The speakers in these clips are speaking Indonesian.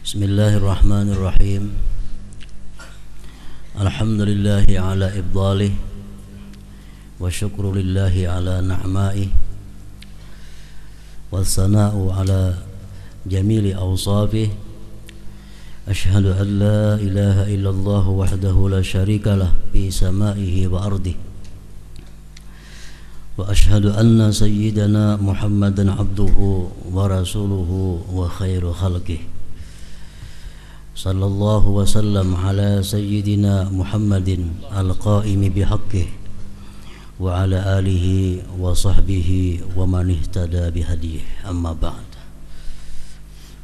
Bismillahirrahmanirrahim. Alhamdulillahi ala ibdalih wa syukru lillahi ala na'maih wa sana'u ala jamili awsafih. Ashhadu an la ilaha illallah wahdahu la syarika lah fi samaihi wa ardih wa ashhadu anna sayyidana Muhammadan abduhu wa rasuluhu wa khairu khalqih. Sallallahu wa sallam ala sayyidina Muhammadin al-qaimi bihaqqih wa ala alihi wa sahbihi wa man ihtada bihadih. Amma ba'd.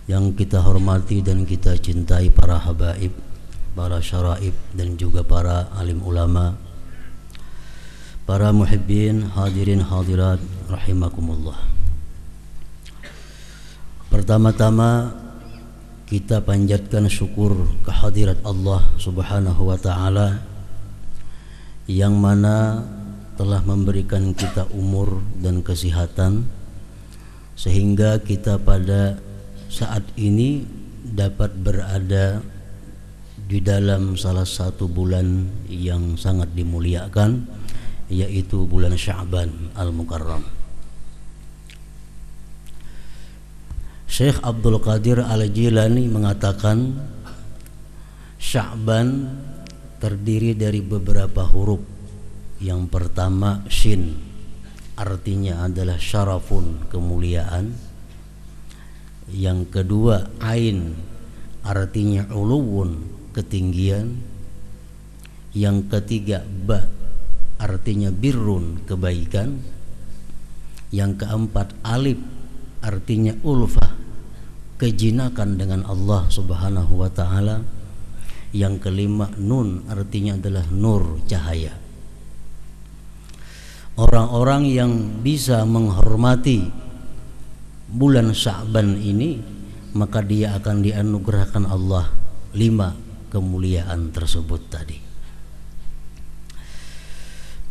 Yang kita hormati dan kita cintai para habaib, para syaraib dan juga para alim ulama, para muhibbin, hadirin hadirat rahimakumullah. Pertama-tama kita panjatkan syukur kehadirat Allah Subhanahu wa ta'ala yang mana telah memberikan kita umur dan kesehatan sehingga kita pada saat ini dapat berada di dalam salah satu bulan yang sangat dimuliakan, yaitu bulan Sya'ban Al-Mukarram. Syekh Abdul Qadir Al-Jilani mengatakan Sya'ban terdiri dari beberapa huruf. Yang pertama shin, artinya adalah syarafun, kemuliaan. Yang kedua ain, artinya uluwun, ketinggian. Yang ketiga ba, artinya birrun, kebaikan. Yang keempat alif, artinya ulfah, kejinakan dengan Allah Subhanahu wa ta'ala. Yang kelima nun, artinya adalah nur, cahaya. Orang-orang yang bisa menghormati bulan Sya'ban ini, maka dia akan dianugerahkan Allah 5 kemuliaan tersebut tadi.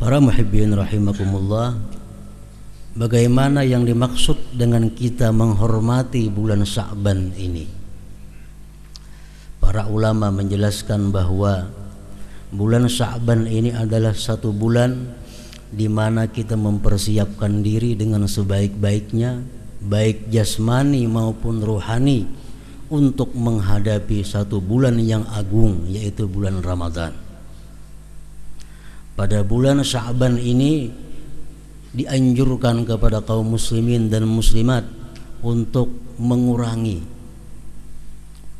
Para muhibbin rahimakumullah, bagaimana yang dimaksud dengan kita menghormati bulan Sya'ban ini? Para ulama menjelaskan bahwa bulan Sya'ban ini adalah satu bulan di mana kita mempersiapkan diri dengan sebaik-baiknya, baik jasmani maupun rohani, untuk menghadapi satu bulan yang agung, yaitu bulan Ramadan. Pada bulan Sya'ban ini dianjurkan kepada kaum muslimin dan muslimat untuk mengurangi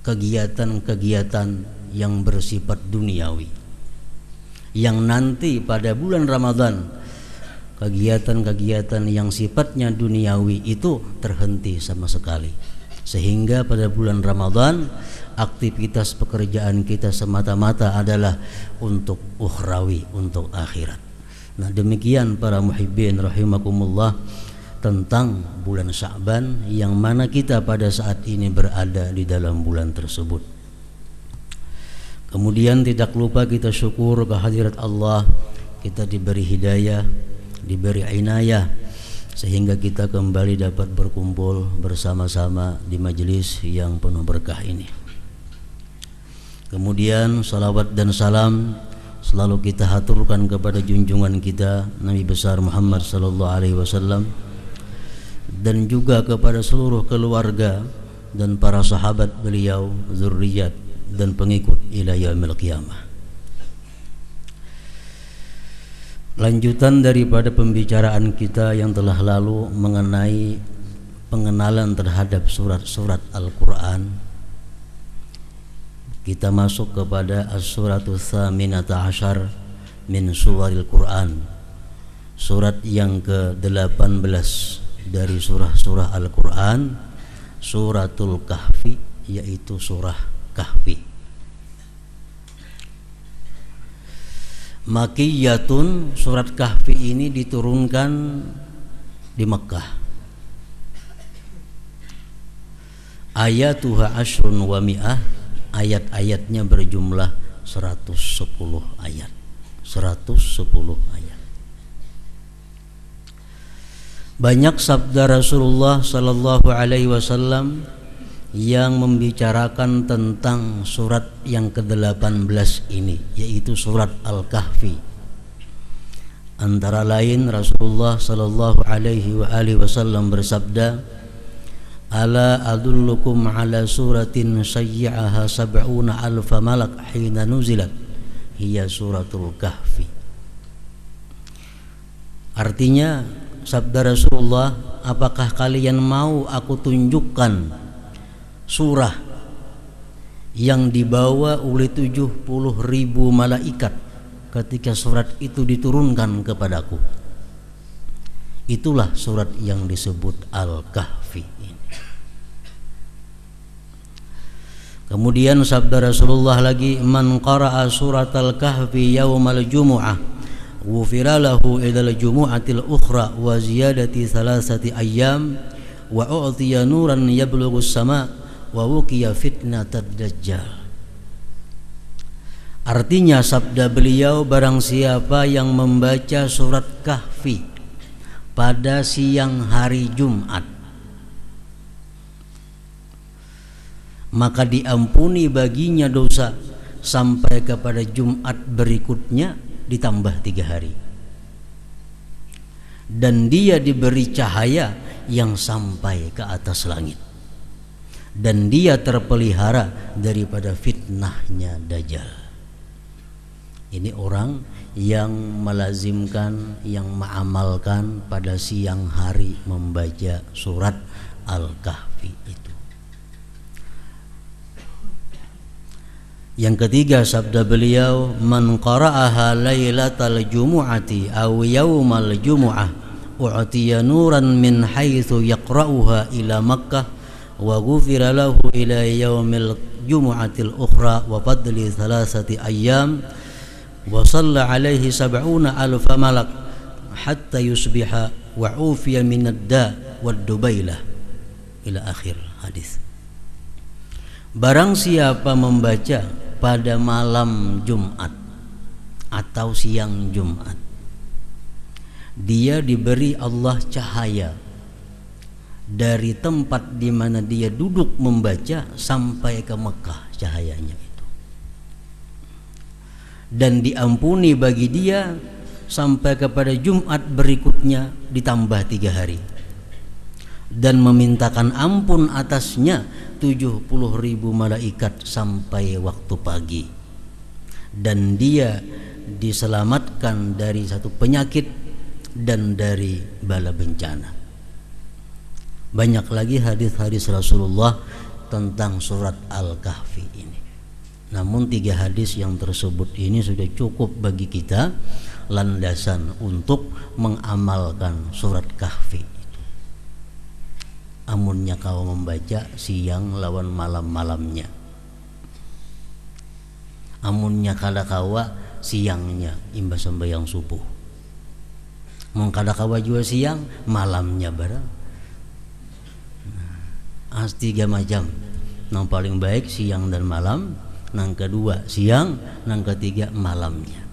kegiatan-kegiatan yang bersifat duniawi, yang nanti pada bulan Ramadan kegiatan-kegiatan yang sifatnya duniawi itu terhenti sama sekali, sehingga pada bulan Ramadan aktivitas pekerjaan kita semata-mata adalah untuk ukhrawi, untuk akhirat. Nah, demikian para muhibbin rahimakumullah tentang bulan Sya'ban yang mana kita pada saat ini berada di dalam bulan tersebut. Kemudian tidak lupa kita syukur kehadirat Allah, kita diberi hidayah, diberi inayah, sehingga kita kembali dapat berkumpul bersama-sama di majelis yang penuh berkah ini. Kemudian salawat dan salam selalu kita haturkan kepada junjungan kita Nabi besar Muhammad sallallahu alaihi wasallam, dan juga kepada seluruh keluarga dan para sahabat beliau, zurriyat dan pengikut ila yaumil qiyamah. Lanjutan daripada pembicaraan kita yang telah lalu mengenai pengenalan terhadap surat-surat Al-Quran, kita masuk kepada as-suratul tsaminata asyar min suwaril Quran, surat yang ke-18 dari surah-surah Al-Quran, suratul Kahfi, yaitu surah Kahfi. Makkiyatun, surat Kahfi ini diturunkan di Mekkah. Ayatuha ashrun wa mi'ah, ayat-ayatnya berjumlah 110 ayat. 110 ayat. Banyak sabda Rasulullah sallallahu alaihi wasallam yang membicarakan tentang surat yang ke-18 ini, yaitu surat Al-Kahfi. Antara lain Rasulullah sallallahu alaihi wasallam bersabda, "Ala adullukum ala suratin sayyi'aha sab'una alfa malak hina nuzilat, hiya suratul Kahfi." Artinya sabda Rasulullah, apakah kalian mau aku tunjukkan surah yang dibawa oleh 70.000 malaikat ketika surat itu diturunkan kepadaku? Itulah surat yang disebut Al-Kahfi ini. Kemudian sabda Rasulullah lagi, "Man qara'a surat Al-Kahfi yaumal jumu'ah ghufira lahu idal jumu'atil ukhra wa ziyadati thalathati ayyam wa u'tiya nuran yablughu as-sama' wa wuqiya fitnatad dajjal." Artinya sabda beliau, barang siapa yang membaca surat Kahfi pada siang hari Jumat, maka diampuni baginya dosa sampai kepada Jumat berikutnya ditambah 3 hari, dan dia diberi cahaya yang sampai ke atas langit, dan dia terpelihara daripada fitnahnya Dajjal. Ini orang yang melazimkan, yang mengamalkan pada siang hari membaca surat Al-Kahfi itu. Yang ketiga sabda beliau, "Man qara'aha lailatal jumu'ati aw yaumal jumu'ah u'tiya nuran min haitsu yaqra'uha ila Makkah wa ghufira lahu ila yaumil jumu'atil ukhra wa fadli thalathati ayyam wa shalla alaihi 70 alfa malak hatta yusbiha wa ufiya minad da wad dubailah," ila akhir hadis. Barang siapa membaca pada malam Jumat atau siang Jumat, dia diberi Allah cahaya dari tempat di mana dia duduk membaca sampai ke Mekah cahayanya itu, dan diampuni bagi dia sampai kepada Jumat berikutnya ditambah 3 hari, dan memintakan ampun atasnya 70.000 malaikat sampai waktu pagi, dan dia diselamatkan dari satu penyakit dan dari bala bencana. Banyak lagi hadis-hadis Rasulullah tentang surat Al-Kahfi ini. Namun 3 hadis yang tersebut ini sudah cukup bagi kita landasan untuk mengamalkan surat Kahfi. Amunnya kau membaca siang lawan malam-malamnya, amunnya kada kawa siangnya imbas sembahyang subuh, mun kada kawa juga siang malamnya barang. As 3 macam, nang paling baik siang dan malam, nang kedua siang, nang ketiga malamnya.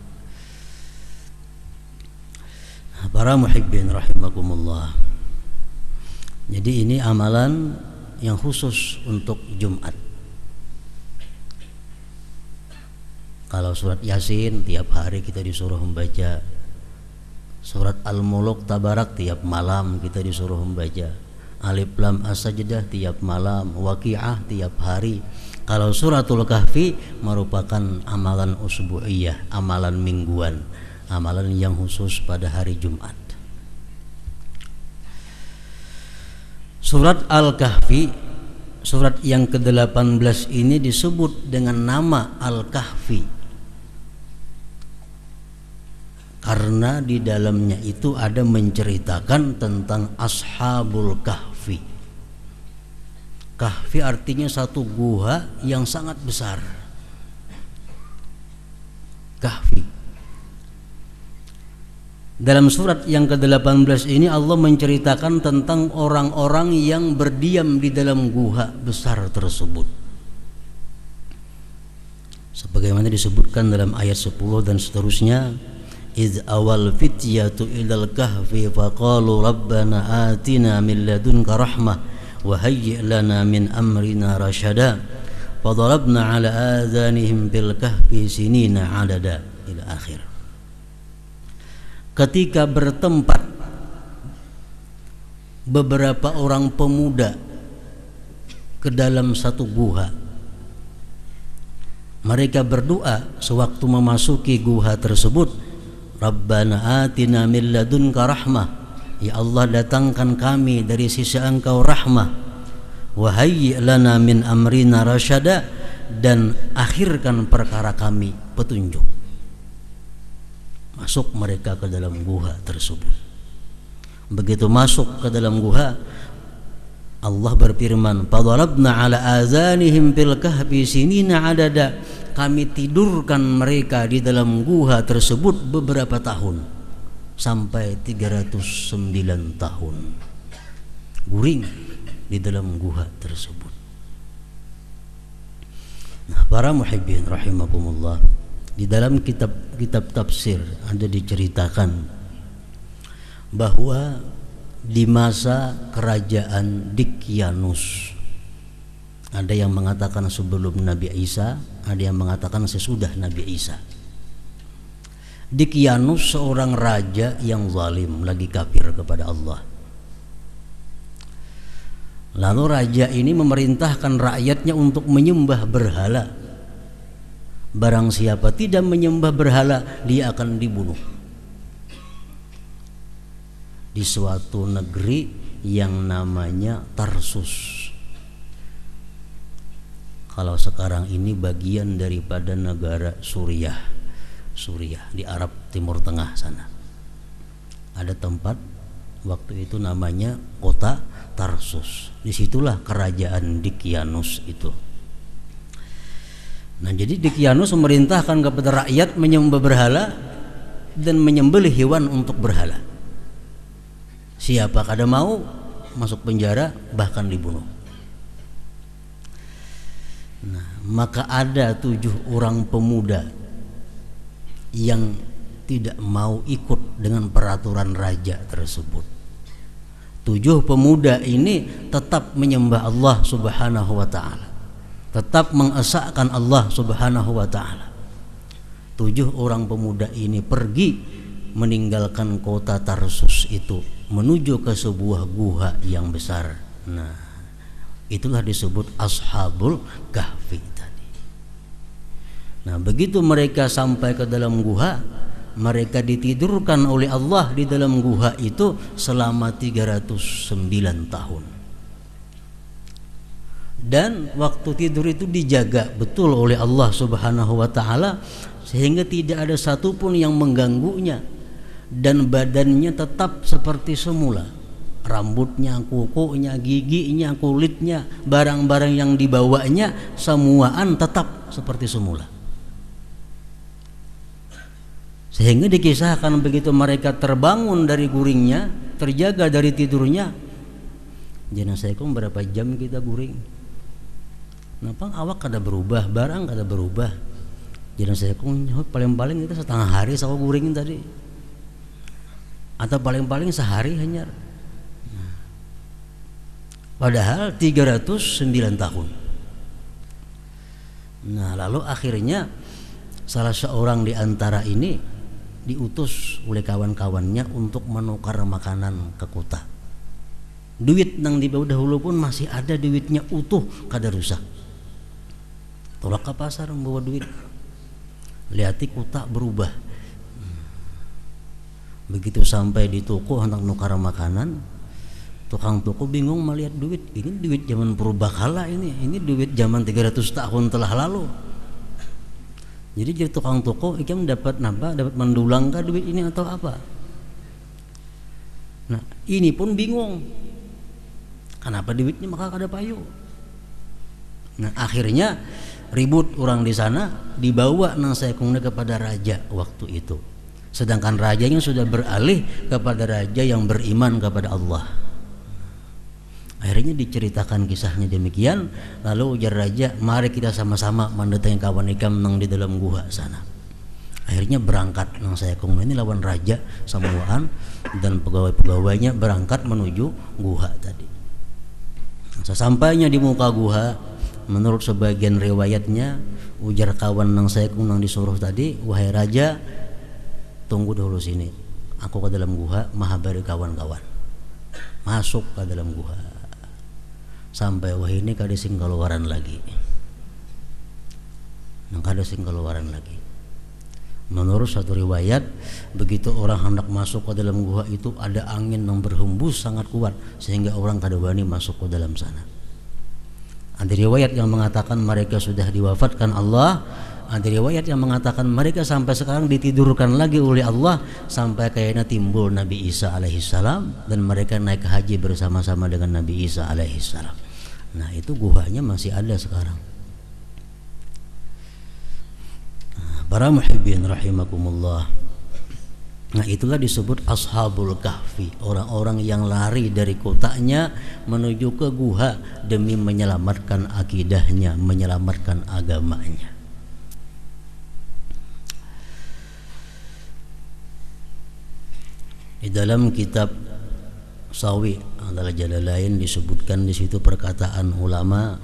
Para muhibbin rahimakumullah, jadi ini amalan yang khusus untuk Jumat. Kalau surat Yasin tiap hari kita disuruh membaca, surat Al-Muluk Tabarak tiap malam kita disuruh membaca, Alif Lam As-Sajdah tiap malam, Waqiah tiap hari. Kalau suratul Kahfi merupakan amalan usbu'iyah, amalan mingguan, amalan yang khusus pada hari Jumat. Surat Al-Kahfi, surat yang ke-18 ini disebut dengan nama Al-Kahfi karena di dalamnya itu ada menceritakan tentang Ashabul Kahfi. Kahfi artinya satu gua yang sangat besar. Kahfi. Dalam surat yang ke-18 ini Allah menceritakan tentang orang-orang yang berdiam di dalam gua besar tersebut. Sebagaimana disebutkan dalam ayat 10 dan seterusnya, "Idz awal fityatu ilal kahfi faqalu rabbana atina min ladunka rahmah wa hayyi' lana min amrina rasyada fadarabna ala adhanihim bil kahfi sinina adada ila akhir. Ketika bertempat beberapa orang pemuda ke dalam satu guha, mereka berdoa sewaktu memasuki guha tersebut, Rabbana atina min ladunka rahmah, ya Allah datangkan kami dari sisi Engkau rahmah, wa hayyi' lana min amrina rasyada, dan akhirkan perkara kami petunjuk. Masuk mereka ke dalam guha tersebut. Begitu masuk ke dalam guha, Allah berfirman, fadarabna ala azanihim fil kahfi sinina adada, kami tidurkan mereka di dalam guha tersebut beberapa tahun, sampai 309 tahun guring di dalam guha tersebut. Nah, para muhibbin rahimakumullah, di dalam kitab tafsir ada diceritakan bahwa di masa kerajaan Dikyanus, ada yang mengatakan sebelum Nabi Isa, ada yang mengatakan sesudah Nabi Isa. Dikyanus seorang raja yang zalim, lagi kafir kepada Allah. Lalu raja ini memerintahkan rakyatnya untuk menyembah berhala. Barang siapa tidak menyembah berhala, dia akan dibunuh. Di suatu negeri yang namanya Tarsus. Kalau sekarang ini bagian daripada negara Suriah di Arab Timur Tengah sana. Ada tempat waktu itu namanya kota Tarsus. Disitulah kerajaan Dikyanus itu. Nah, jadi Dikyanus memerintahkan kepada rakyat menyembah berhala dan menyembelih hewan untuk berhala. Siapa kada mau masuk penjara, bahkan dibunuh. Nah, maka ada 7 orang pemuda yang tidak mau ikut dengan peraturan raja tersebut. 7 pemuda ini tetap menyembah Allah Subhanahu wa ta'ala, tetap mengesahkan Allah Subhanahu wa ta'ala. 7 orang pemuda ini pergi meninggalkan kota Tarsus itu menuju ke sebuah guha yang besar. Nah, itulah disebut Ashabul Kahfi tadi. Nah, begitu mereka sampai ke dalam guha, mereka ditidurkan oleh Allah di dalam guha itu selama 309 tahun. Dan waktu tidur itu dijaga betul oleh Allah Subhanahu wa ta'ala, sehingga tidak ada satupun yang mengganggunya, dan badannya tetap seperti semula. Rambutnya, kukunya, giginya, kulitnya, barang-barang yang dibawanya semuaan tetap seperti semula. Sehingga dikisahkan begitu mereka terbangun dari guringnya, terjaga dari tidurnya, jenazahku berapa jam kita guring? Kenapa awak kada berubah, barang kada berubah? Jenazahku paling-paling itu setengah hari saya guringin tadi, atau paling-paling sehari hanya. Padahal 309 tahun. Nah, lalu akhirnya salah seorang di antara ini diutus oleh kawan-kawannya untuk menukar makanan ke kota. Duit nang di dahulu pun masih ada, duitnya utuh, kada rusak. Tolak ke pasar membawa duit, lihati kota berubah. Begitu sampai di toko hendak nukar makanan, tukang toko bingung melihat duit. Ini duit zaman purbakala, ini duit zaman 300 tahun telah lalu. Jadi tukang toko ikan dapat napa, dapat mendulang kah duit ini atau apa? Nah, ini pun bingung. Kenapa duitnya maka kada payu? Nah, akhirnya ribut orang di sana, dibawa nang sayakungnya kepada raja waktu itu. Sedangkan rajanya sudah beralih kepada raja yang beriman kepada Allah. Akhirnya diceritakan kisahnya demikian. Lalu ujar raja, mari kita sama-sama mendatangi kawan ikam nang di dalam guha sana. Akhirnya berangkat nang sayakung ini lawan raja samuaan, dan pegawai-pegawainya berangkat menuju guha tadi. Sesampainya di muka guha, menurut sebagian riwayatnya, ujar kawan nang saya nang disuruh tadi, wahai raja, tunggu dulu sini, aku ke dalam guha mahabari kawan-kawan. Masuk ke dalam guha, sampai wah ini kada sing keluaran lagi, nang kada sing keluaran lagi. Menurut satu riwayat, begitu orang hendak masuk ke dalam gua itu ada angin yang berhembus sangat kuat sehingga orang kada berani masuk ke dalam sana. Ada riwayat yang mengatakan mereka sudah diwafatkan Allah, ada riwayat yang mengatakan mereka sampai sekarang ditidurkan lagi oleh Allah sampai kayaknya timbul Nabi Isa alaihissalam dan mereka naik haji bersama-sama dengan Nabi Isa alaihissalam. Nah, itu guanya masih ada sekarang. Para muhibbin rahimakumullah. Nah, itulah disebut ashabul kahfi, orang-orang yang lari dari kotanya menuju ke guha demi menyelamatkan akidahnya, menyelamatkan agamanya. Di dalam kitab Sawi adalah Jalalain disebutkan di situ perkataan ulama,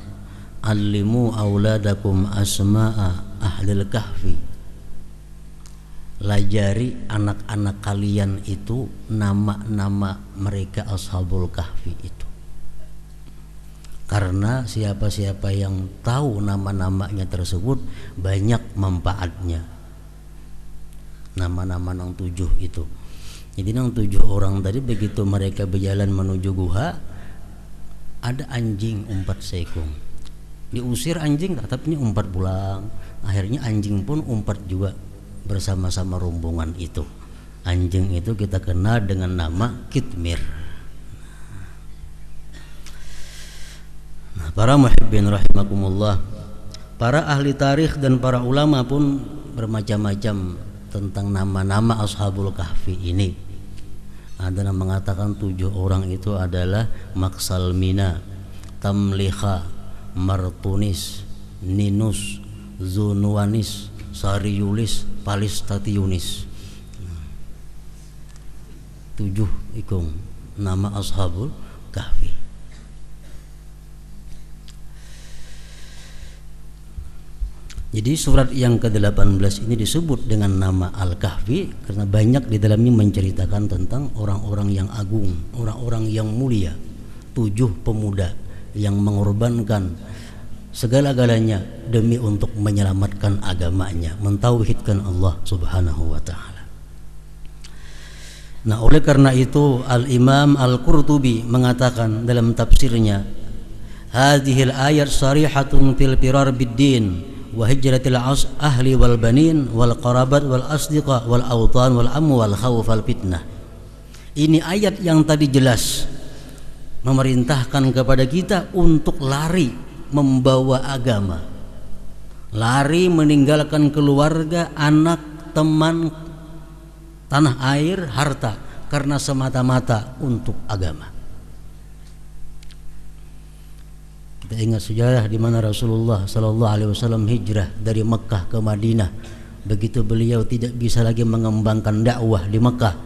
allimu auladakum asma'a ahlil kahfi. Lajari anak-anak kalian itu nama-nama mereka ashabul kahfi itu. Karena siapa-siapa yang tahu nama-namanya tersebut banyak manfaatnya. Nama-nama nang 7 itu. Jadi nang 7 orang tadi begitu mereka berjalan menuju guha, ada anjing 4 sekong. Diusir anjing tapi umpat pulang. Akhirnya anjing pun umpat juga bersama-sama rombongan itu. Anjing itu kita kenal dengan nama Kitmir. Nah, para muhibbin rahimakumullah, para ahli tarikh dan para ulama pun bermacam-macam tentang nama-nama ashabul kahfi ini. Ada yang mengatakan 7 orang itu adalah Maksalmina, Tamliha, Martunis, Ninus, Zunuanis, Sariulis, Palistatiunis. 7 ikung nama ashabul kahfi. Jadi surat yang ke-18 ini disebut dengan nama Al-Kahfi karena banyak di dalamnya menceritakan tentang orang-orang yang agung, orang-orang yang mulia. 7 pemuda yang mengorbankan segala-galanya demi untuk menyelamatkan agamanya, mentauhidkan Allah Subhanahu wa taala. Nah, oleh karena itu Al-Imam Al-Qurtubi mengatakan dalam tafsirnya, hadhil ayat sarihatun fil firar bid-din wa hijratil ahli wal banin wal qarabat wal asdiqa wal awtan wal amwal khawf al fitnah. Ini ayat yang tadi jelas memerintahkan kepada kita untuk lari membawa agama, lari meninggalkan keluarga, anak, teman, tanah air, harta karena semata-mata untuk agama. Kita ingat sejarah di mana Rasulullah sallallahu alaihi wasallam hijrah dari Mekah ke Madinah. Begitu beliau tidak bisa lagi mengembangkan dakwah di Mekah,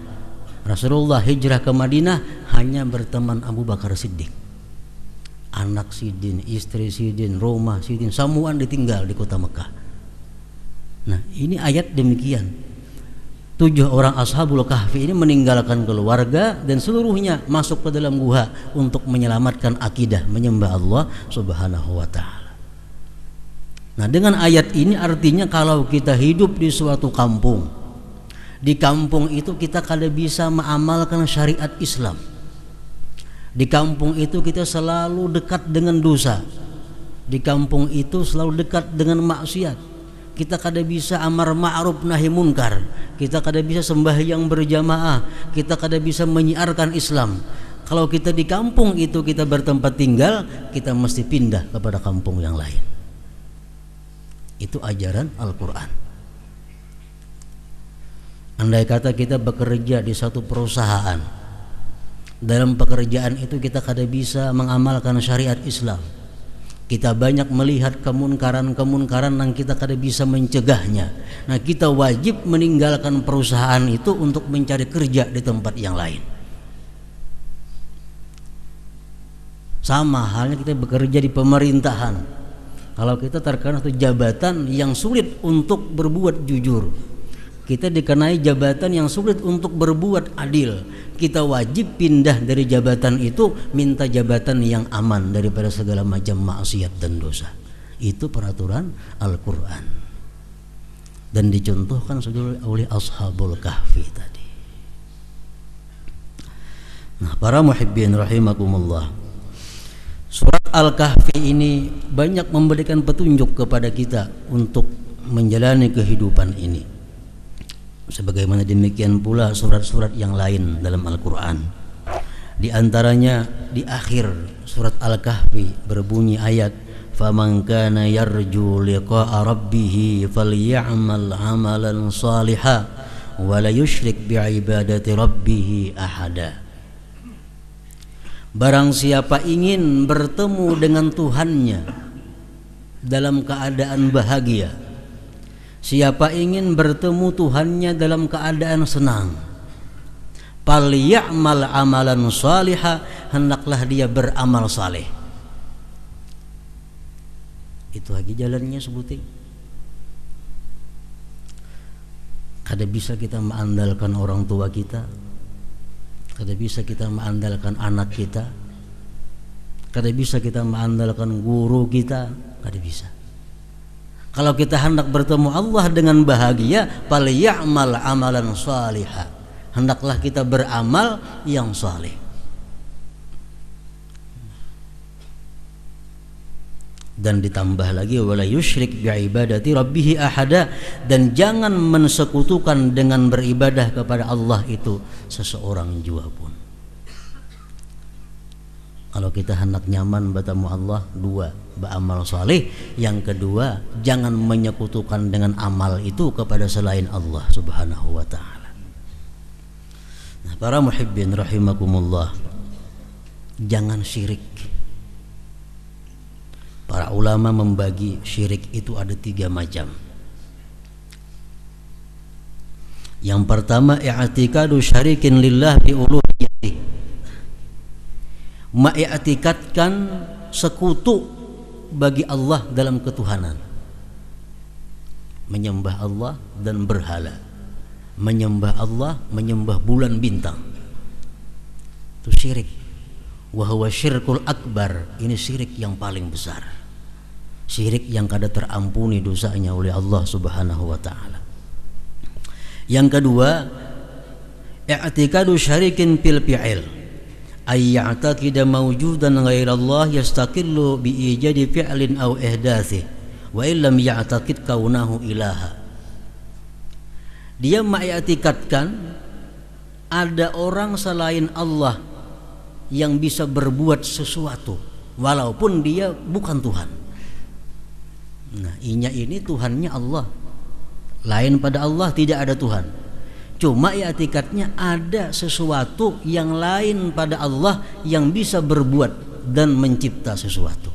Rasulullah hijrah ke Madinah hanya berteman Abu Bakar Siddiq. Anak Sidin, istri Sidin, rumah Sidin, semuaan ditinggal di kota Mekah. Nah, ini ayat demikian. 7 orang ashabul kahfi ini meninggalkan keluarga dan seluruhnya masuk ke dalam guha untuk menyelamatkan akidah menyembah Allah Subhanahu wa taala. Nah, dengan ayat ini artinya kalau kita hidup di suatu kampung, di kampung itu kita kada bisa mengamalkan syariat Islam. Di kampung itu kita selalu dekat dengan dosa. Di kampung itu selalu dekat dengan maksiat. Kita kada bisa amar ma'ruf nahi munkar, kita kada bisa sembahyang berjamaah, kita kada bisa menyiarkan Islam. Kalau kita di kampung itu kita bertempat tinggal, kita mesti pindah kepada kampung yang lain. Itu ajaran Al-Quran. Andai kata kita bekerja di satu perusahaan, dalam pekerjaan itu kita kada bisa mengamalkan syariat Islam, kita banyak melihat kemunkaran-kemunkaran yang kita kada bisa mencegahnya. Nah, kita wajib meninggalkan perusahaan itu untuk mencari kerja di tempat yang lain. Sama halnya kita bekerja di pemerintahan. Kalau kita terkena satu jabatan yang sulit untuk berbuat jujur, kita dikenai jabatan yang sulit untuk berbuat adil, kita wajib pindah dari jabatan itu, minta jabatan yang aman daripada segala macam maksiat dan dosa. Itu peraturan Al-Quran dan dicontohkan oleh Ashabul Kahfi tadi. Nah, para muhibbin rahimakumullah, surat Al-Kahfi ini banyak memberikan petunjuk kepada kita untuk menjalani kehidupan ini. Sebagaimana demikian pula surat-surat yang lain dalam Al-Quran. Di antaranya di akhir surat Al-Kahfi berbunyi ayat, "Faman kana yarju liqa'a rabbih falya'mal 'amalan shalihan wa la yusyrik bi'ibadati rabbih ahada." Barang siapa ingin bertemu dengan Tuhannya dalam keadaan bahagia, siapa ingin bertemu Tuhannya dalam keadaan senang, "Falya'mal 'amalan shalihan", hendaklah dia beramal saleh. Itu lagi jalannya sebutin. Kada bisa kita mengandalkan orang tua kita, kada bisa kita mengandalkan anak kita, kada bisa kita mengandalkan guru kita, kada bisa. Kalau kita hendak bertemu Allah dengan bahagia, falya'mal 'amalan shalihan, hendaklah kita beramal yang saleh. Dan ditambah lagi, wala yusyrik bi'ibadati rabbih ahada, dan jangan mensekutukan dengan beribadah kepada Allah itu seseorang jua pun. Kalau kita hendak nyaman bertemu Allah, dua, beramal saleh. Yang kedua, jangan menyekutukan dengan amal itu kepada selain Allah Subhanahu wa ta'ala. Nah, para muhibbin rahimakumullah, jangan syirik. Para ulama membagi syirik itu ada 3 macam. Yang pertama, i'tikadu syarikin lillah bi uluhiyyatih, mengiktikadkan sekutu bagi Allah dalam ketuhanan, menyembah Allah dan berhala, menyembah Allah, menyembah bulan bintang. Itu syirik. Wa huwa syirkul akbar, ini syirik yang paling besar, syirik yang kada terampuni dosanya oleh Allah Subhanahu wa ta'ala. Yang kedua, i'tikadu syarikin fil fi'il, ay ya'taqida mawjudan ghairallah yastaqillu bi ijadi fi'lin aw ihdatsih wa illam ya'taqid kaunahu ilaha. Dia mengiktikadkan ada orang selain Allah yang bisa berbuat sesuatu walaupun dia bukan Tuhan. Nah, ini Tuhannya Allah, lain pada Allah tidak ada Tuhan. Cuma i'tikadnya ada sesuatu yang lain pada Allah yang bisa berbuat dan mencipta sesuatu.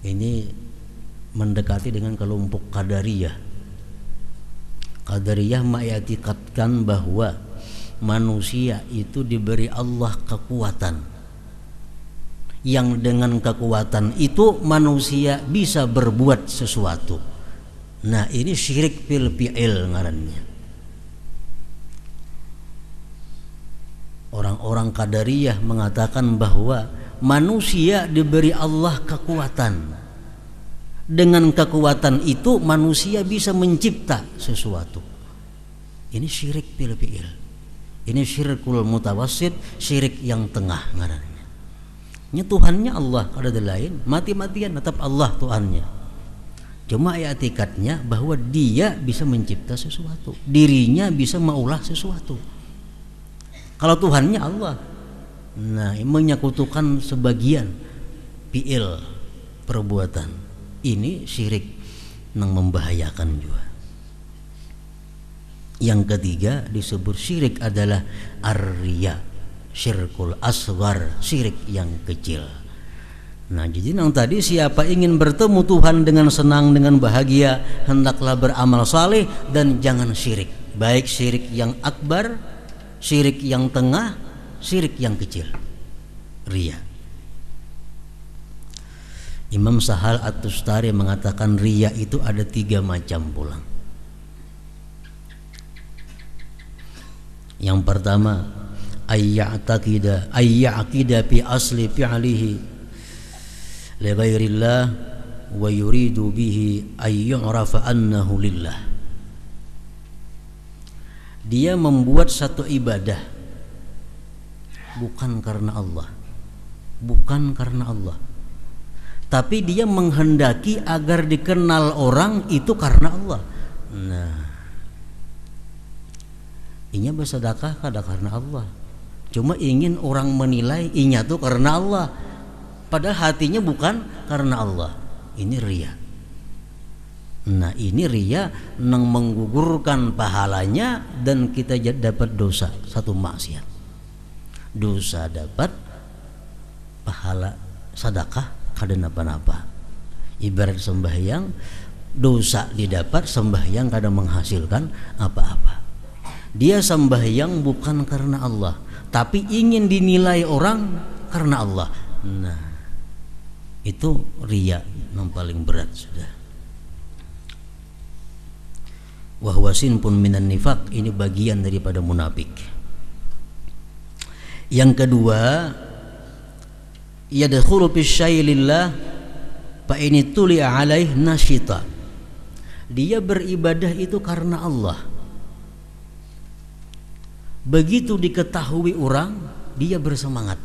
Ini mendekati dengan kelompok Qadariyah. Qadariyah mengiktikadkan bahwa manusia itu diberi Allah kekuatan, yang dengan kekuatan itu manusia bisa berbuat sesuatu. Nah, ini syirik fil fi'il ngarannya. Orang-orang Qadariyah mengatakan bahwa manusia diberi Allah kekuatan, dengan kekuatan itu manusia bisa mencipta sesuatu. Ini syirik fil fi'il. Ini syirkul mutawassit, syirik yang tengah ngarannya. Tuhannya Allah, ada lain, mati-matian tetap Allah Tuhannya. Cuma i'tikadnya bahwa dia bisa mencipta sesuatu, dirinya bisa maulah sesuatu. Kalau Tuhannya Allah, nah menyekutukan sebagian fi'il perbuatan, ini syirik yang membahayakan juga. Yang ketiga disebut syirik adalah ar-riya, syirkul asghar, syirik yang kecil. Nah, jadi yang tadi, siapa ingin bertemu Tuhan dengan senang, dengan bahagia, hendaklah beramal saleh dan jangan syirik, baik syirik yang akbar, syirik yang tengah, syirik yang kecil, riya. Imam Sahal At-Tustari mengatakan riya itu ada 3 macam pulang. Yang pertama, ayya'aqida fi asli fi'lihi li ghairillah wa yuridu bihi ayyu'rafa annahu lillah. Dia membuat satu ibadah bukan karena Allah, tapi dia menghendaki agar dikenal orang itu karena Allah. Nah, inya bersedekah kada karena Allah, cuma ingin orang menilai inya tuh karena Allah, padahal hatinya bukan karena Allah. Ini riya. Nah, ini riya yang menggugurkan pahalanya dan kita dapat dosa, satu maksiat. Dosa dapat, pahala sedekah kada napa-napa. Ibarat sembahyang, dosa didapat, sembahyang kada menghasilkan apa-apa. Dia sembahyang bukan karena Allah, tapi ingin dinilai orang karena Allah. Nah, itu riya yang paling berat sudah. Wahwasin pun minan nifaq, ini bagian daripada munafik. Yang kedua, yadkhulu fi syai' lillah fa in tuli'a alaih nasyita. Dia beribadah itu karena Allah. Begitu diketahui orang, dia bersemangat.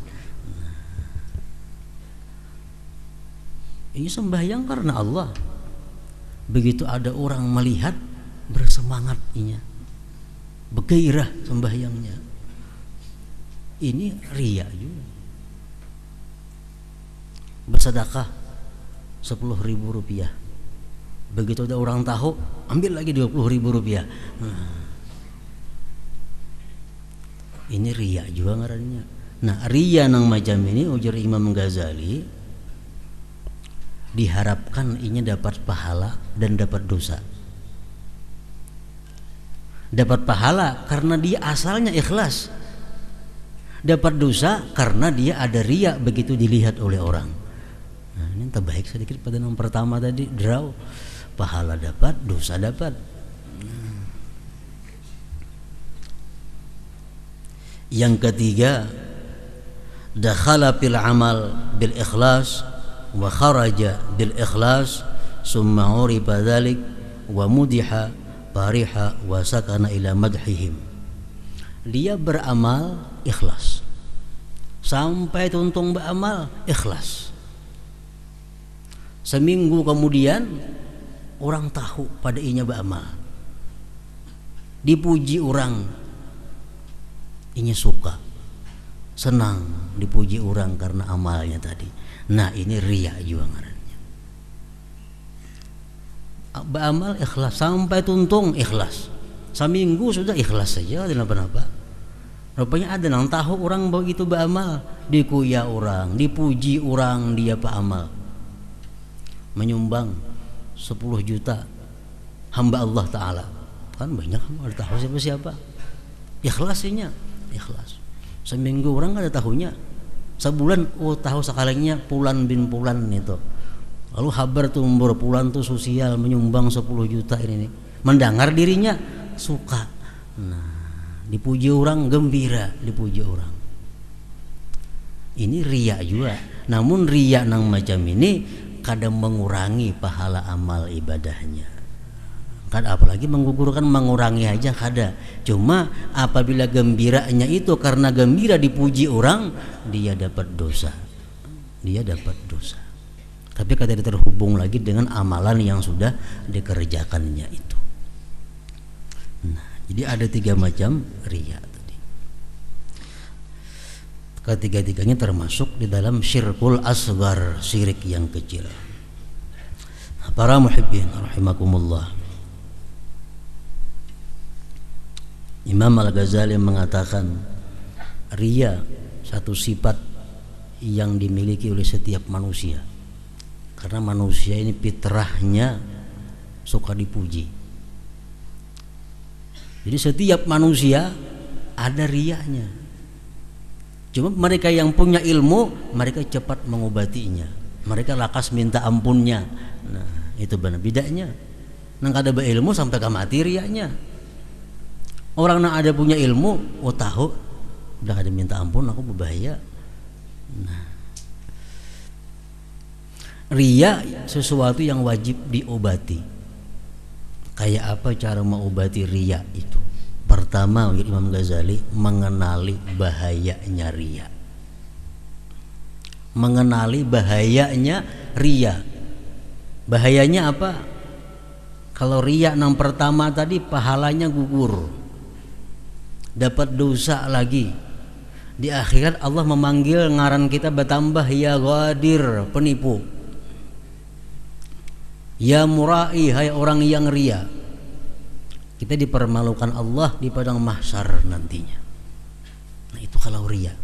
Ini sembahyang karena Allah. Begitu ada orang melihat, bersemangat inya, bergairah sembahyangnya. Ini riya juga. Bersedekah 10.000 rupiah, begitu ada orang tahu, ambil lagi 20.000 rupiah. Ini riya juga ngarannya. Nah, riya nang macam ini ujar Imam Ghazali, diharapkan inya dapat pahala dan dapat dosa. Dapat pahala karena dia asalnya ikhlas, dapat dosa karena dia ada riya begitu dilihat oleh orang. Nah, ini terbaik sedikit pada yang pertama tadi, draw, pahala dapat, dosa dapat. Yang ketiga, dakhala fil amal bil ikhlas wa kharaja bil ikhlas summa uriba dzalik wa mudiha fariha wa sakana ila madhihim. Dia beramal ikhlas, sampai tuntung beramal ikhlas. Seminggu kemudian orang tahu pada inya beramal, dipuji orang, inya suka, senang dipuji orang karena amalnya tadi. Nah, ini riya juga ngarannya. Beramal ikhlas sampai tuntung ikhlas, seminggu sudah ikhlas saja, tidak apa-apa. Rupanya ada yang tahu orang begitu beramal, dikuya orang, dipuji orang, dia beramal, menyumbang 10 juta hamba Allah Ta'ala, kan banyak, ada tahu siapa-siapa, ikhlasnya, ikhlas. Seminggu orang ada tahunya, sebulan tahu sekalinya Pulan bin Pulan itu. Lalu kabar tuh Pulan tuh sosial menyumbang 10 juta ini. Mendengar dirinya suka. Nah, dipuji orang gembira, dipuji orang. Ini riya juga. Namun riya nang macam ini kadang mengurangi pahala amal ibadahnya. Kan apalagi menggugurkan, mengurangi aja kada. Cuma apabila gembiranya itu karena gembira dipuji orang, dia dapat dosa. Dia dapat dosa. Tapi kada terhubung lagi dengan amalan yang sudah dikerjakannya itu. Nah, jadi ada 3 macam riya tadi. Ketiga-tiganya termasuk di dalam syirkul asghar, syirik yang kecil. Para muhibbin rahimakumullah, Imam Al-Ghazali mengatakan riya satu sifat yang dimiliki oleh setiap manusia. Karena manusia ini fitrahnya suka dipuji. Jadi setiap manusia ada riyanya. Cuma mereka yang punya ilmu, mereka cepat mengobatinya. Mereka lakas minta ampunnya. Nah, itu benar bedanya. Nang kada berilmu sampai ke mati riaknya. Orang nang ada punya ilmu, oh tahu, udah ada minta ampun, aku berbahaya. Nah, ria sesuatu yang wajib diobati. Kayak apa cara mengobati ria itu? Pertama, Imam Ghazali mengenali bahayanya ria. Mengenali bahayanya ria. Bahayanya apa? Kalau ria yang pertama tadi pahalanya gugur, dapat dosa lagi. Di akhirat Allah memanggil ngaran kita bertambah, ya ghadir, penipu, ya murai, hai orang yang ria. Kita dipermalukan Allah di padang mahsyar nantinya. Nah, itu kalau ria.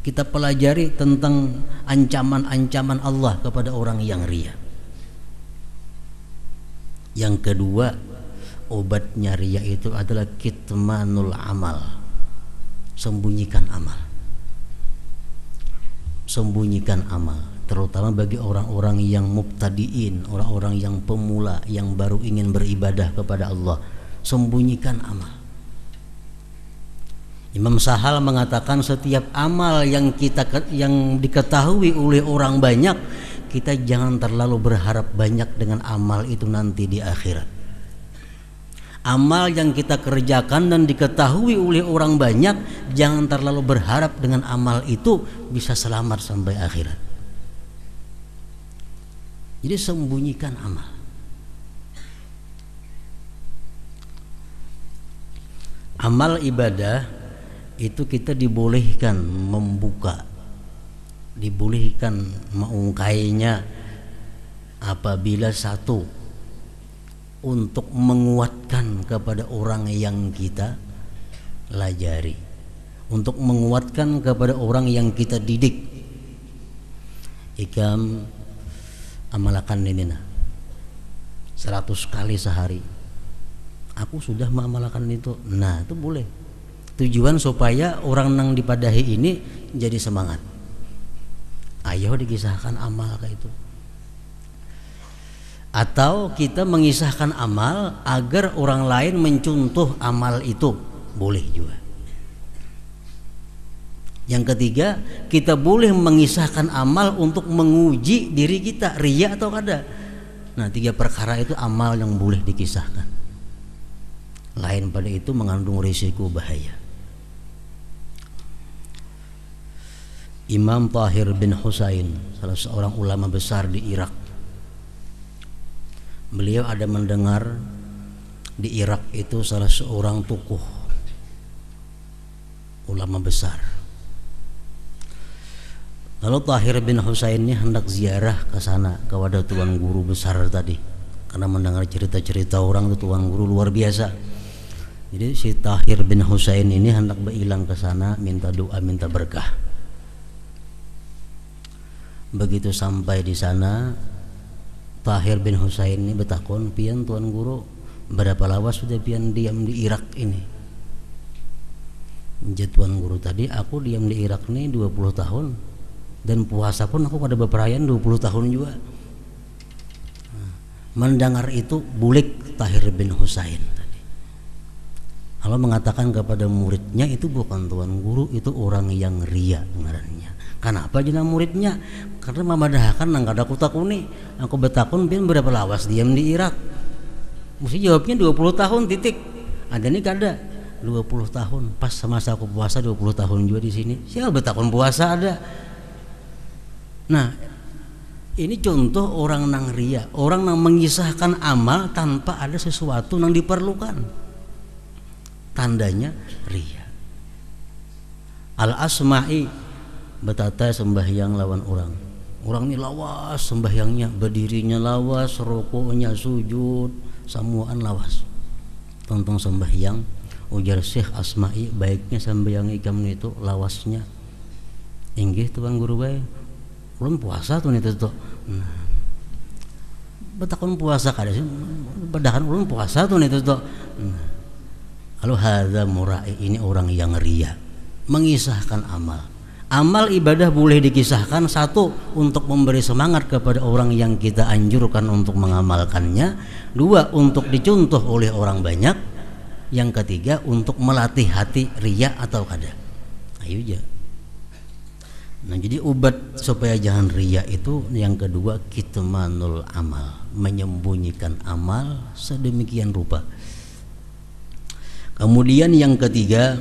Kita pelajari tentang ancaman-ancaman Allah kepada orang yang ria. Yang kedua, obatnya ria itu adalah kitmanul amal. Sembunyikan amal. Sembunyikan amal, terutama bagi orang-orang yang mubtadiin, orang-orang yang pemula, yang baru ingin beribadah kepada Allah. Sembunyikan amal. Imam Sahal mengatakan setiap amal yang diketahui oleh orang banyak, kita jangan terlalu berharap banyak dengan amal itu nanti di akhirat. Amal yang kita kerjakan dan diketahui oleh orang banyak, jangan terlalu berharap dengan amal itu bisa selamat sampai akhirat. Jadi sembunyikan amal. Amal ibadah itu kita dibolehkan membuka, dibolehkan mengungkainya apabila satu, untuk menguatkan kepada orang yang kita pelajari, untuk menguatkan kepada orang yang kita didik. Ikam amalakan ini 100 kali sehari, aku sudah mengamalkan itu. Nah, itu boleh. Tujuan supaya orang nang dipadahi ini jadi semangat. Ayo dikisahkan amal kayak itu. Atau kita mengisahkan amal agar orang lain mencontoh amal itu, boleh juga. Yang ketiga, kita boleh mengisahkan amal untuk menguji diri kita, riya atau kada. Nah, 3 perkara itu amal yang boleh dikisahkan. Lain pada itu mengandung risiko bahaya. Imam Tahir bin Husain, salah seorang ulama besar di Irak, beliau ada mendengar di Irak itu salah seorang tokoh ulama besar. Lalu Tahir bin Husain ini hendak ziarah ke sana kepada tuan guru besar tadi, karena mendengar cerita-cerita orang itu tuan guru luar biasa. Jadi si Tahir bin Husain ini hendak berilang ke sana minta doa, minta berkah. Begitu sampai di sana, Tahir bin Husain ini bertakon, pian tuan guru, berapa lawas sudah pian diam di Irak ini? Jadi tuan guru tadi, aku diam di Irak ini 20 tahun dan puasa pun aku pada beperayaan 20 tahun juga. Mendengar itu bulik Tahir bin Husain tadi. Allah mengatakan kepada muridnya, itu bukan tuan guru, itu orang yang ria ngarannya. Kenapa jenah muridnya? Karena mamadahakan nang kada aku takuni. Aku betakun pian berapa lawas diam di Irak. Mesti jawabnya 20 tahun titik. Ada nih kada 20 tahun. Pas semasa aku puasa 20 tahun juga di sini. Siapa betakun puasa ada. Nah, ini contoh orang nang ria, orang nang mengisahkan amal tanpa ada sesuatu nang diperlukan. Tandanya ria. Al-Asma'i betata sembahyang lawan orang. Orang ini lawas sembahyangnya, berdirinya lawas, rukuknya sujud, samuan lawas. Tentang sembahyang, ujar Syekh Asma'i, baiknya sembahyang ikam itu lawasnya. Inggih tuan guru bae. Belum puasa tuh itu tuh. Nah, betakun puasa kada sih? Bedakan belum puasa tuh itu tuh. Nah, kalau hadza murai, ini orang yang ria, mengisahkan amal Amal ibadah boleh dikisahkan, satu untuk memberi semangat kepada orang yang kita anjurkan untuk mengamalkannya, dua untuk dicontoh oleh orang banyak, yang ketiga untuk melatih hati riya atau kada. Ayo aja. Nah, jadi obat supaya jangan riya itu yang kedua kitmanul amal, menyembunyikan amal sedemikian rupa. Kemudian yang ketiga,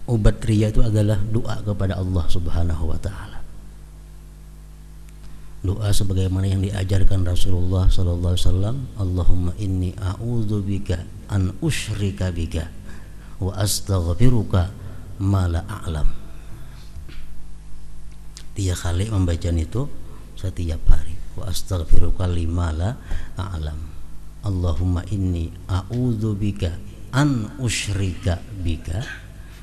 obat riya itu adalah doa kepada Allah Subhanahu wa taala. Doa sebagaimana yang diajarkan Rasulullah sallallahu alaihi wasallam, Allahumma inni a'udzubika an usyrika bika wa astaghfiruka ma la a'lam. 3 kali membaca itu setiap hari. Wa astaghfiruka lima la a'lam. Allahumma inni a'udzubika an usyrika bika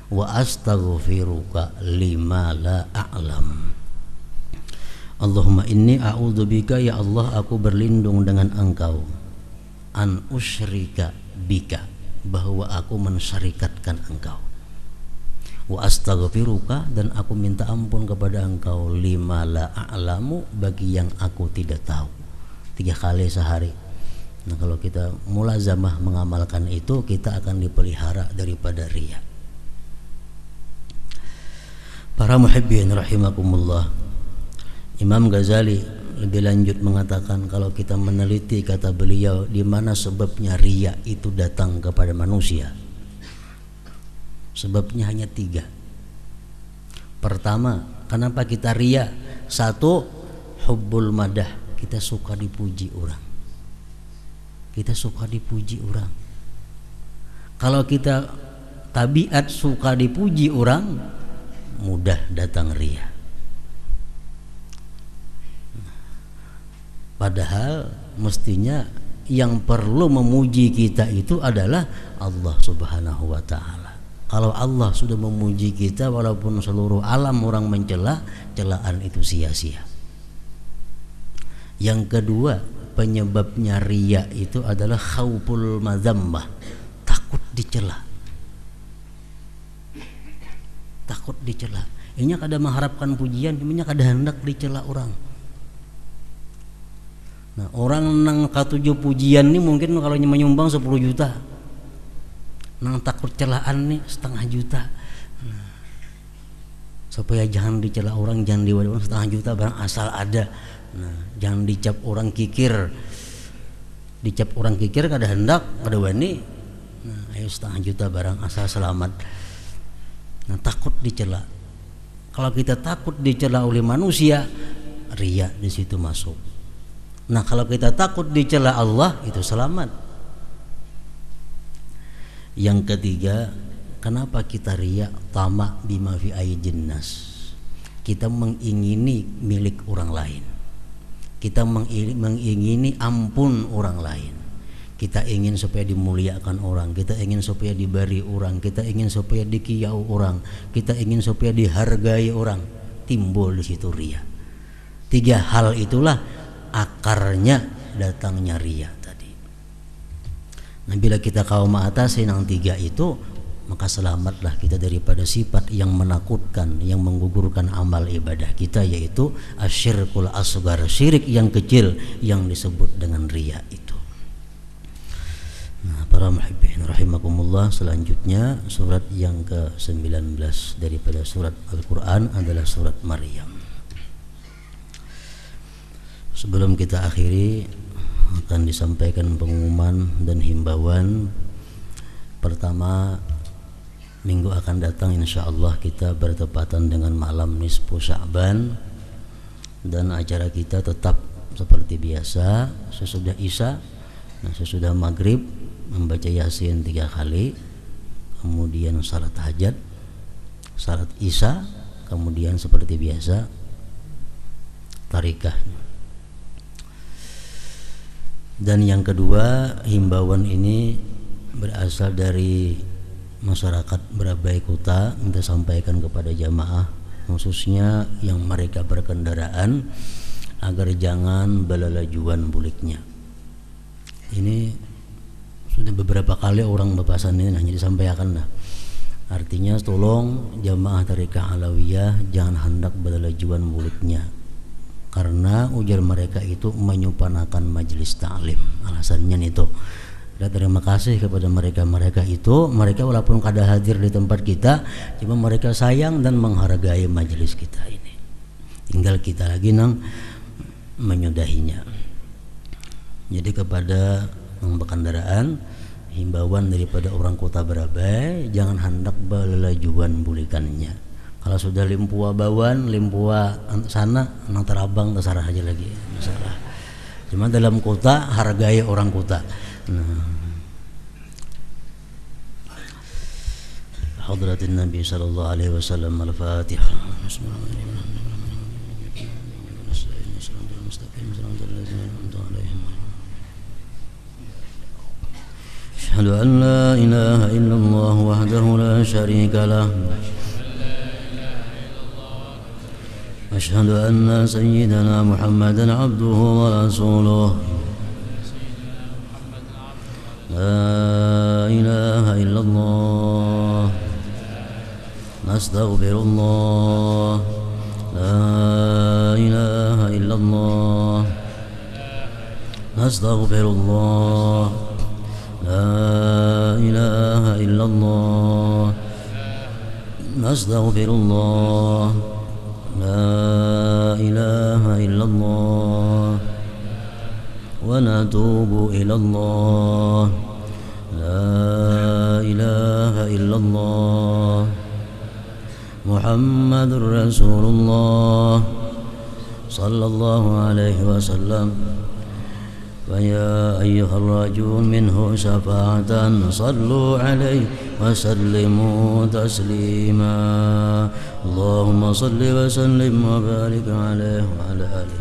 wa astaghfiruka lima la a'lam. Allahumma inni a'udzubika, ya Allah aku berlindung dengan Engkau, an usyrika bika, bahwa aku mensyarikatkan Engkau, wa astaghfiruka, dan aku minta ampun kepada Engkau, lima la a'lamu, bagi yang aku tidak tahu. 3 kali sehari. Nah, kalau kita mulazamah mengamalkan itu, kita akan dipelihara daripada riya. Para muhibbin rahimakumullah, Imam Ghazali lebih lanjut mengatakan, kalau kita meneliti, kata beliau, di mana sebabnya riya itu datang kepada manusia, sebabnya hanya 3. Pertama, kenapa kita riya? 1, hubbul madah, kita suka dipuji orang. Kita suka dipuji orang. Kalau kita tabiat suka dipuji orang, mudah datang riya. Padahal mestinya yang perlu memuji kita itu adalah Allah Subhanahu wa taala. Kalau Allah sudah memuji kita, walaupun seluruh alam orang mencela, celaan itu sia-sia. Yang kedua, penyebabnya riya itu adalah khauful madzammah, takut dicela. Takut dicela. Inya kada mengharapkan pujian, inya kada hendak dicela orang. Nah, orang nang katuju pujian nih mungkin kalau menyumbang 10 juta. Nang takut celaan nih 0,5 juta. Nah, supaya jangan dicela orang, jangan diwadah 0,5 juta barang asal ada. Nah, jangan dicap orang kikir. Dicap orang kikir kada hendak, kada wani. Nah, ayo 0,5 juta barang asal selamat. Nah, takut dicela. Kalau kita takut dicela oleh manusia, riya di situ masuk. Nah, kalau kita takut dicela Allah, itu selamat. Yang ketiga, kenapa kita riya? Tama bima fi aydin nas. Kita mengingini milik orang lain. Kita mengingini ampun orang lain. Kita ingin supaya dimuliakan orang, kita ingin supaya diberi orang, kita ingin supaya dikiyau orang, kita ingin supaya dihargai orang. Timbul di situ riya. 3 hal itulah akarnya datangnya riya tadi. Nah, bila kita kaum mengatasi yang 3 itu, maka selamatlah kita daripada sifat yang menakutkan, yang menggugurkan amal ibadah kita, yaitu asyirkul asghar, syirik yang kecil yang disebut dengan riya itu. Nah, para muhibbin rahimakumullah, selanjutnya surat yang ke-19 daripada surat Al-Quran adalah surat Maryam. Sebelum kita akhiri, akan disampaikan pengumuman dan himbauan. Pertama, minggu akan datang insyaallah kita bertepatan dengan malam nisfu Sya'ban, dan acara kita tetap seperti biasa sesudah Isya. Nah, sesudah maghrib membaca Yasin 3 kali, kemudian salat hajat, salat Isya, kemudian seperti biasa tarikahnya. Dan yang kedua, himbauan ini berasal dari masyarakat Berabai Kota, kita sampaikan kepada jamaah khususnya yang mereka berkendaraan, agar jangan belalajuan buliknya. Ini sudah beberapa kali orang bepasan ini hanya disampaikan dah. Artinya tolong jamaah Tariqah Alawiyah jangan hendak berlajuan muliknya, karena ujar mereka itu menyupanakan majelis taklim. Alasannya itu. Dan terima kasih kepada mereka itu. Mereka walaupun kada hadir di tempat kita, cuma mereka sayang dan menghargai majelis kita ini. Tinggal kita lagi nang menyudahinya. Jadi kepada pengendaraan, himbauan daripada orang kota Barabai, jangan hendak berlajuan bulikannya. Kalau sudah limpua bawan, limpua sana, nang terabang terserah aja lagi, masalah. Cuma dalam kota hargai orang kota. Hadratin Nabi sallallahu alaihi wasallam. Al-Fatihah. أشهد أن لا إله إلا الله وحده لا شريك له أشهد أن سيدنا محمدا عبده ورسوله لا إله إلا الله نستغفر الله لا إله إلا الله نستغفر الله لا إله إلا الله نستغفر الله لا إله إلا الله ونتوب إلى الله لا إله إلا الله محمد رسول الله صلى الله عليه وسلم فيا أيها الراجون منه شفاعة صلوا عليه وسلموا تسليما اللهم صل وسلم وبارك عليه وعلى آله